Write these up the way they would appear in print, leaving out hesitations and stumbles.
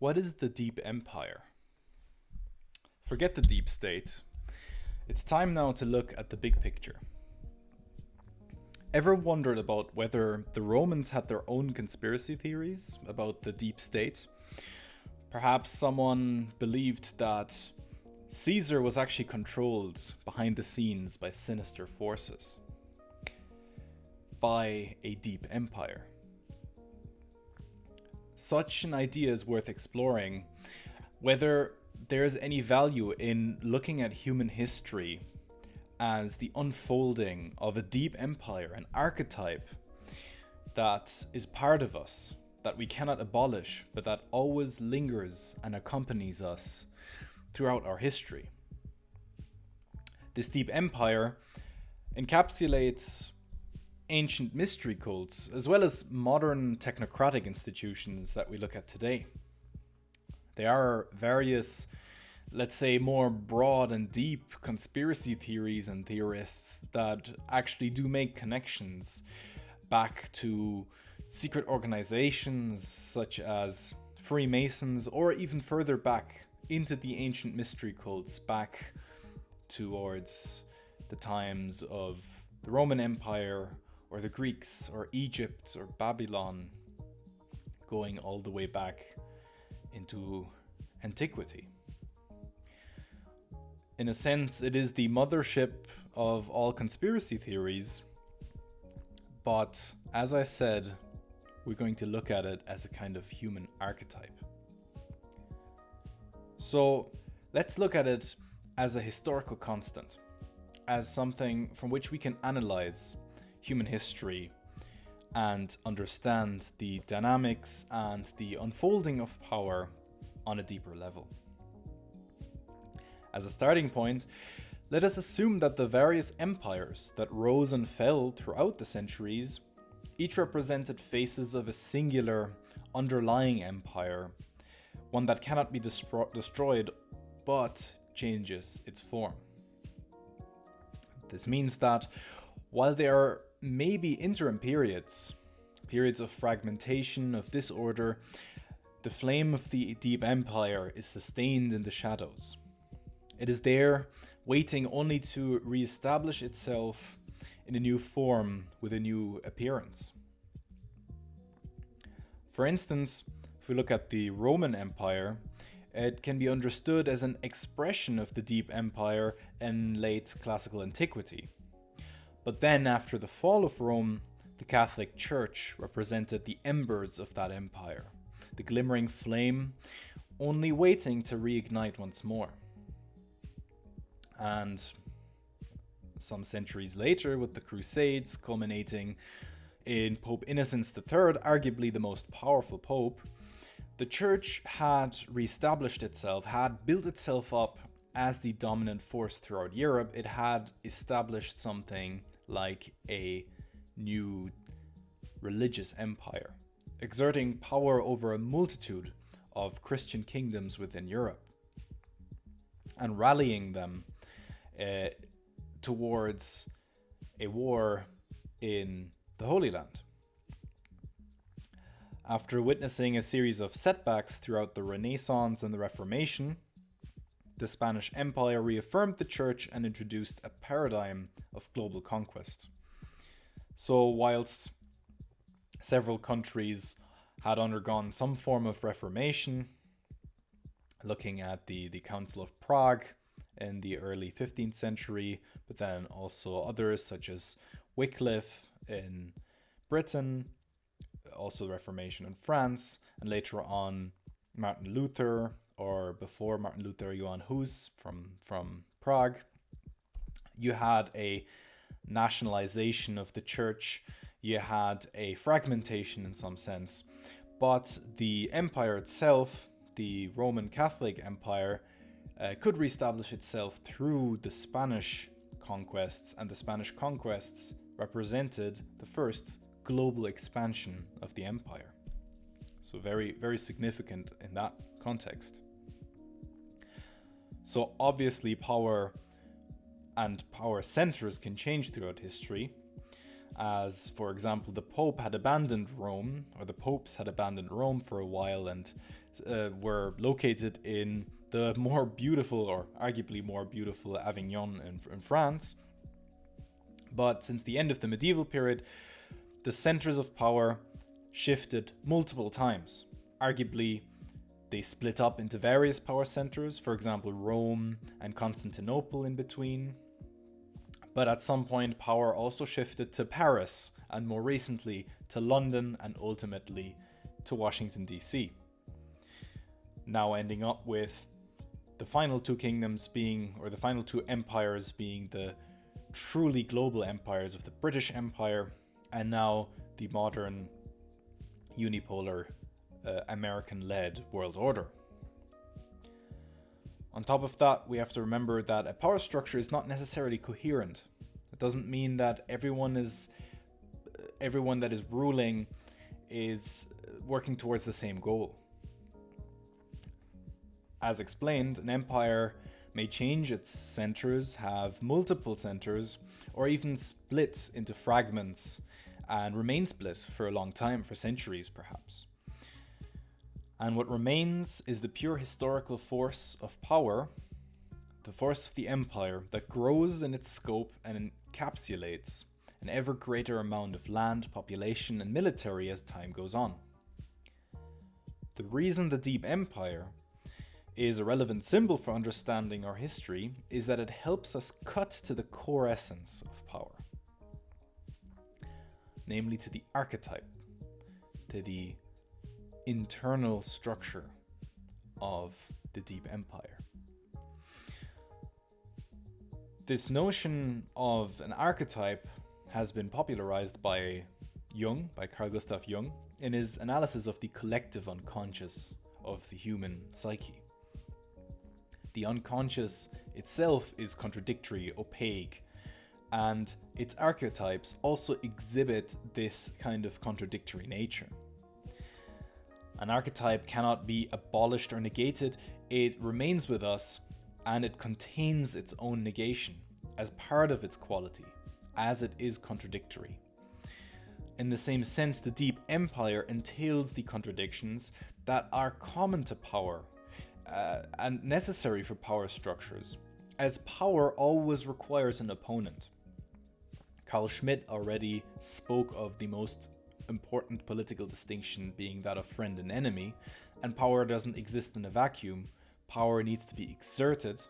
What is the deep empire? Forget the deep state. It's time now to look at the big picture. Ever wondered about whether the Romans had their own conspiracy theories about the deep state? Perhaps someone believed that Caesar was actually controlled behind the scenes by sinister forces, by a deep empire. Such an idea is worth exploring, whether there's any value in looking at human history as the unfolding of a deep empire, an archetype that is part of us, that we cannot abolish, but that always lingers and accompanies us throughout our history. This deep empire encapsulates ancient mystery cults as well as modern technocratic institutions that we look at today. There are various, let's say, more broad and deep conspiracy theories and theorists that actually do make connections back to secret organizations such as Freemasons, or even further back into the ancient mystery cults, back towards the times of the Roman Empire, or the Greeks, or Egypt, or Babylon, going all the way back into antiquity. In a sense, it is the mothership of all conspiracy theories, but as I said, we're going to look at it as a kind of human archetype. So let's look at it as a historical constant, as something from which we can analyze human history and understand the dynamics and the unfolding of power on a deeper level. As a starting point, let us assume that the various empires that rose and fell throughout the centuries each represented faces of a singular underlying empire, one that cannot be destroyed but changes its form. This means that while there are maybe interim periods of fragmentation, of disorder, the flame of the deep empire is sustained in the shadows. It is there, waiting only to re-establish itself in a new form with a new appearance. For instance, if we look at the Roman Empire, it can be understood as an expression of the deep empire in late classical antiquity. But then, after the fall of Rome, the Catholic Church represented the embers of that empire, the glimmering flame, only waiting to reignite once more. And some centuries later, with the Crusades culminating in Pope Innocent III, arguably the most powerful pope, the Church had reestablished itself, had built itself up as the dominant force throughout Europe. It had established something like a new religious empire, exerting power over a multitude of Christian kingdoms within Europe and rallying them towards a war in the Holy Land. After witnessing a series of setbacks throughout the Renaissance and the Reformation, the Spanish Empire reaffirmed the Church and introduced a paradigm of global conquest. So, whilst several countries had undergone some form of reformation, looking at the Council of Prague in the early 15th century, but then also others such as Wycliffe in Britain, also the Reformation in France, and later on Martin Luther, or before Martin Luther, Johann Hus from Prague. You had a nationalization of the church, you had a fragmentation in some sense, but the empire itself, the Roman Catholic Empire, could reestablish itself through the Spanish conquests, and the Spanish conquests represented the first global expansion of the empire. So very, very significant in that context. So obviously power and power centers can change throughout history, as, for example, the Pope had abandoned Rome, or the popes had abandoned Rome for a while and were located in the more beautiful, or arguably more beautiful, Avignon in France. But since the end of the medieval period, the centers of power shifted multiple times. Arguably, they split up into various power centers, for example, Rome and Constantinople in between. But at some point, power also shifted to Paris, and more recently to London, and ultimately to Washington, D.C. Now ending up with the final two kingdoms being, or the final two empires being, the truly global empires of the British Empire and now the modern unipolar American-led world order. On top of that, we have to remember that a power structure is not necessarily coherent. It doesn't mean that everyone that is ruling is working towards the same goal. As explained, an empire may change its centers, have multiple centers, or even split into fragments and remain split for a long time, for centuries perhaps. And what remains is the pure historical force of power, the force of the empire that grows in its scope and encapsulates an ever greater amount of land, population, and military as time goes on. The reason the deep empire is a relevant symbol for understanding our history is that it helps us cut to the core essence of power, namely to the archetype, to the internal structure of the deep empire. This notion of an archetype has been popularized by Carl Gustav Jung, in his analysis of the collective unconscious of the human psyche. The unconscious itself is contradictory, opaque, and its archetypes also exhibit this kind of contradictory nature. An archetype cannot be abolished or negated, it remains with us, and it contains its own negation as part of its quality, as it is contradictory. In the same sense, the deep empire entails the contradictions that are common to power and necessary for power structures, as power always requires an opponent. Carl Schmitt already spoke of the most important political distinction being that of friend and enemy, and power doesn't exist in a vacuum. Power needs to be exerted,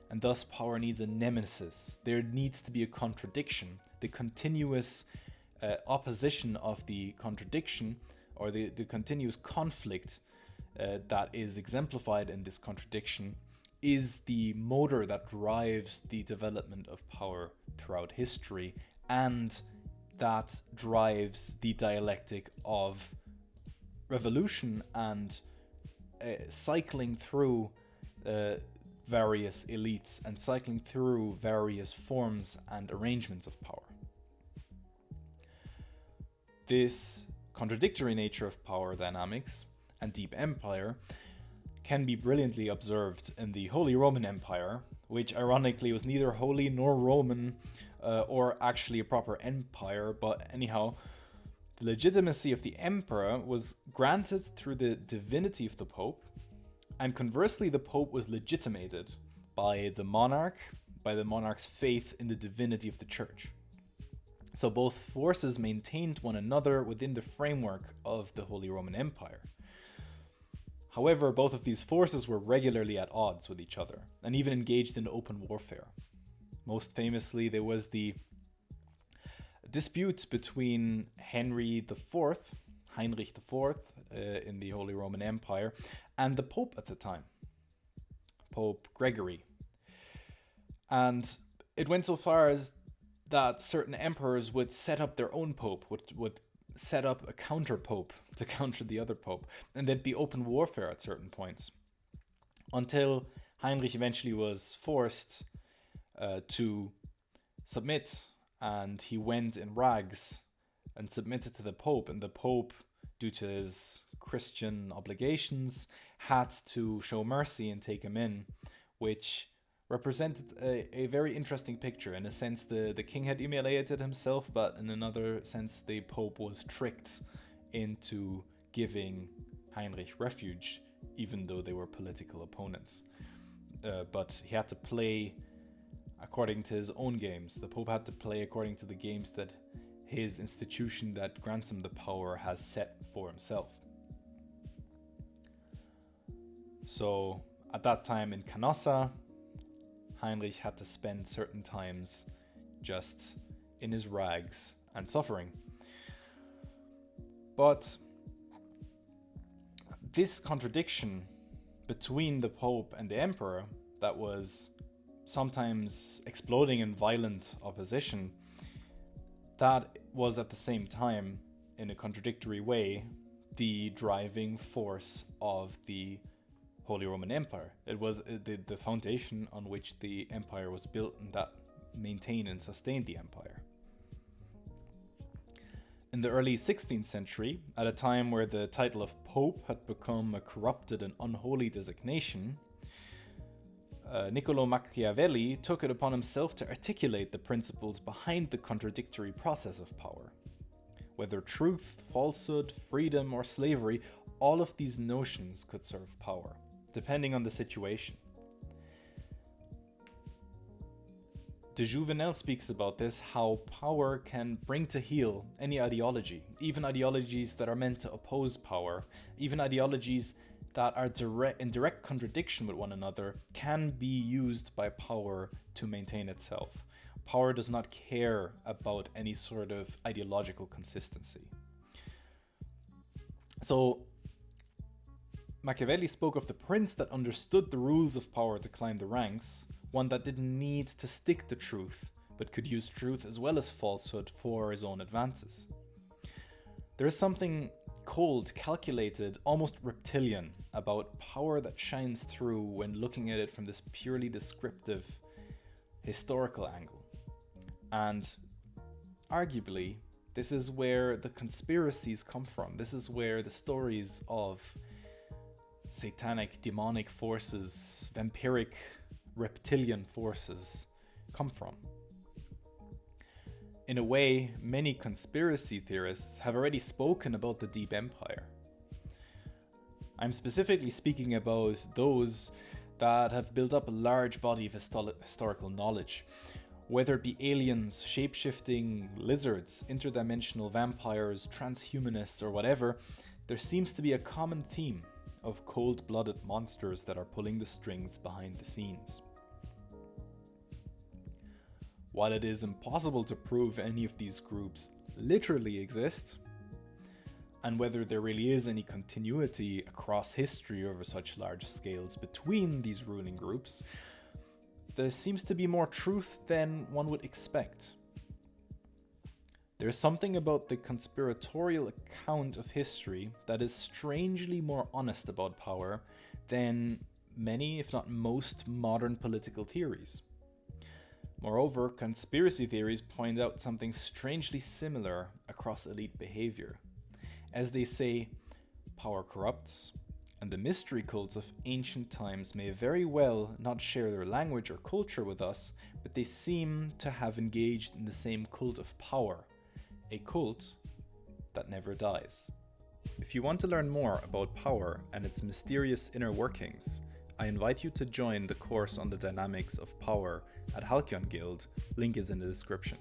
and thus power needs a nemesis. There needs to be a contradiction, the continuous opposition of the contradiction, or the continuous conflict that is exemplified in this contradiction is the motor that drives the development of power throughout history, and that drives the dialectic of revolution and cycling through various elites and cycling through various forms and arrangements of power. This contradictory nature of power dynamics and deep empire can be brilliantly observed in the Holy Roman Empire, which ironically was neither holy nor Roman or actually a proper empire, but anyhow, the legitimacy of the emperor was granted through the divinity of the Pope, and conversely the Pope was legitimated by the monarch's faith in the divinity of the Church. So both forces maintained one another within the framework of the Holy Roman Empire. However, both of these forces were regularly at odds with each other, and even engaged in open warfare. Most famously, there was the dispute between Heinrich IV in the Holy Roman Empire, and the Pope at the time, Pope Gregory. And it went so far as that certain emperors would set up their own pope, would set up a counter-pope to counter the other pope, and there'd be open warfare at certain points, until Heinrich eventually was forced to submit, and he went in rags and submitted to the Pope, and the Pope, due to his Christian obligations, had to show mercy and take him in, which represented a very interesting picture. In a sense, the king had humiliated himself, but in another sense, the Pope was tricked into giving Heinrich refuge, even though they were political opponents. But he had to play according to his own games. The Pope had to play according to the games that his institution that grants him the power has set for himself. So at that time in Canossa, Heinrich had to spend certain times just in his rags and suffering. But this contradiction between the Pope and the Emperor that was sometimes exploding in violent opposition, that was at the same time, in a contradictory way, the driving force of the Holy Roman Empire. It was the foundation on which the empire was built, and that maintained and sustained the empire. In the early 16th century, at a time where the title of Pope had become a corrupted and unholy designation, Niccolò Machiavelli took it upon himself to articulate the principles behind the contradictory process of power. Whether truth, falsehood, freedom, or slavery, all of these notions could serve power, depending on the situation. De Jouvenel speaks about this, how power can bring to heel any ideology, even ideologies that are meant to oppose power, even ideologies that are in direct contradiction with one another can be used by power to maintain itself. Power does not care about any sort of ideological consistency. So Machiavelli spoke of the prince that understood the rules of power to climb the ranks, one that didn't need to stick to truth, but could use truth as well as falsehood for his own advances. There is something cold, calculated, almost reptilian about power that shines through when looking at it from this purely descriptive, historical angle. And arguably, this is where the conspiracies come from. This is where the stories of satanic, demonic forces, vampiric, reptilian forces come from. In a way, many conspiracy theorists have already spoken about the Deep Empire. I'm specifically speaking about those that have built up a large body of historical knowledge. Whether it be aliens, shape-shifting lizards, interdimensional vampires, transhumanists, or whatever, there seems to be a common theme of cold-blooded monsters that are pulling the strings behind the scenes. While it is impossible to prove any of these groups literally exist, and whether there really is any continuity across history over such large scales between these ruling groups, there seems to be more truth than one would expect. There's something about the conspiratorial account of history that is strangely more honest about power than many, if not most, modern political theories. Moreover, conspiracy theories point out something strangely similar across elite behavior. As they say, power corrupts, and the mystery cults of ancient times may very well not share their language or culture with us, but they seem to have engaged in the same cult of power, a cult that never dies. If you want to learn more about power and its mysterious inner workings, I invite you to join the course on the dynamics of power at Halcyon Guild, link is in the description.